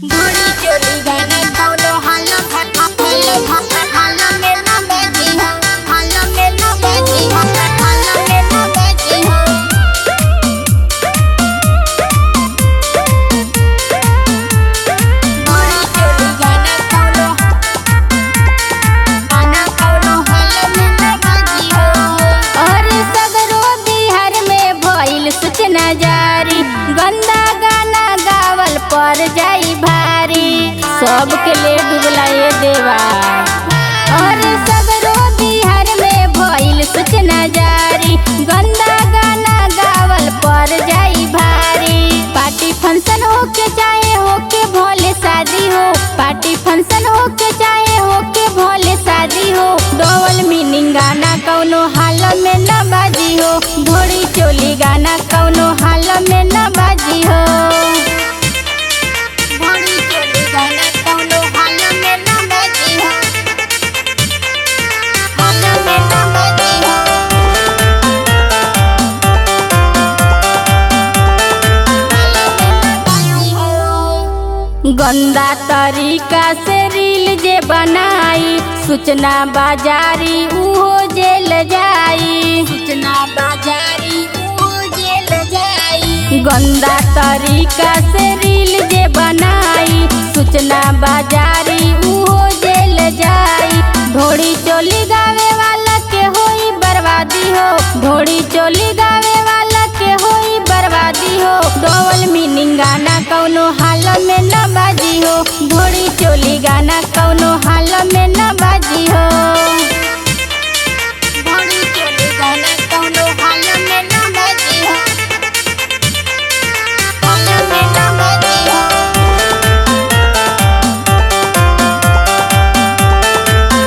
घोड़ी चोली गाना कौनो हालो हालो में ना बाजी हो, हालो में ना बाजी हो, हालो में ना बाजी हो। घोड़ी चोली गाना कौनो हालो में ना बाजी हो। और सगरो बिहार में भइल सूचना जारी, गंदा गाना गावल पर जाई भारी, सबके ले डूबला ये देवा। और सगरो बिहार में भइल सूचना जारी, गंदा गाना गावल पर जाई भारी। पार्टी फंक्शन होके चाहे होके भोले शादी हो, पार्टी फंक्शन होके चाहे होके भोले शादी हो, डबल मीनिंग गाना कौनो हाल में न बाजी हो, घोड़ी चोली गाना कौनो हाल में न बाजी हो। घोड़ी चोली गाना कौनो हालो में ना बाजी हो, हालो में ना बाजी हो। गंदा तरीका से रील जे बनाई, सूचना बाजारी उहो जेल जाई, सूचना बाजारी वो जेल जाई। गंदा तरीका से रील जे बनाई, सूचना बाजारी उहो जेल जाई। घोड़ी चोली गावे वाला के होई बर्बादी हो, घोड़ी चोली गावे वाला के होई बर्बादी हो, डबल मीनिंग गाना कौनो हाल में न बाजी हो, घोड़ी चोली गाना कौनो हाल में न बाजी हो। घोड़ी चोली गाना कौनो हालो में ना बाजी हो, हालो में ना बाजी हो।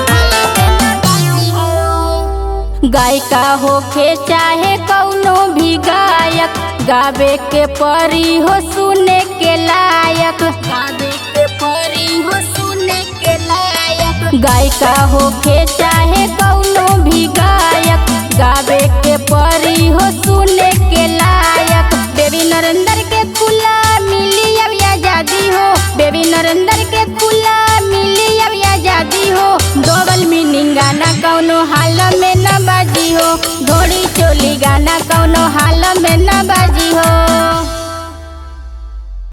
हालो में ना बाजी हो। गायिका होके चाहे कौनो भी गायक, गावे के परी हो सुने के लायक, गावे के परी हो सुने के लायक। गायिका होके चाहे कौनो भी गायक, गावे के परी हो सुने के लायक। बेबी नरेंद्र के खुला मिली अब आजादी हो, बेबी नरेंद्र के खुला मिली अब आजादी हो, डबल मीनिंग गाना कौनो हाल में न बाजी हो, घोड़ी चोली गाना कौनो हाल में न बाजी हो।